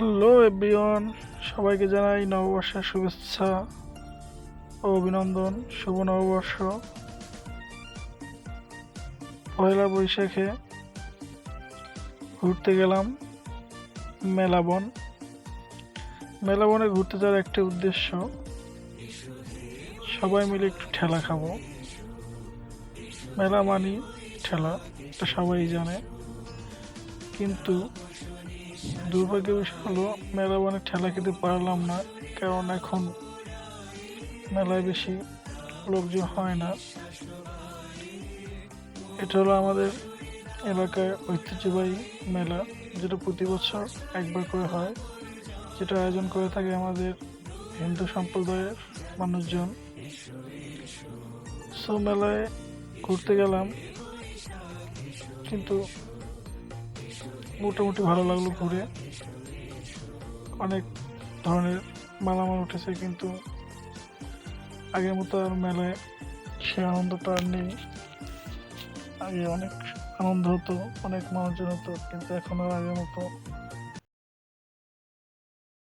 Hello everyone, সবাইকে জানাই নববর্ষের শুভেচ্ছা ও অভিনন্দন। শুভ নববর্ষ। পয়লা বৈশাখে ঘুরতে গেলাম মেলাবন। মেলাবনে ঘুরতে যাওয়ার একটি উদ্দেশ্য, সবাই মিলে একটু ঠেলা খাবো। মেলা মানি ঠেলা, এটা সবাই জানে। কিন্তু দুর্ভাগ্যের বিষয় হলো মেলাবনে ঠেলা খেতে পারলাম না, কারণ এখন মেলায় বেশি লোকজন হয় না। এটা হলো আমাদের এলাকার ঐতিহ্যবাহী মেলা, যেটা প্রতি বছর একবার করে হয়, যেটা আয়োজন করে থাকে আমাদের হিন্দু সম্প্রদায়ের মানুষজন। সো মেলায় ঘুরতে গেলাম, কিন্তু মোটামুটি ভালো লাগলো ঘুরে। অনেক ধরনের মালামাল উঠেছে, কিন্তু আগের মতো আর মেলায় সে আনন্দটা আর নেই। আগে অনেক আনন্দ হতো, অনেক মানুষজন হতো, কিন্তু এখন আর আগের মতো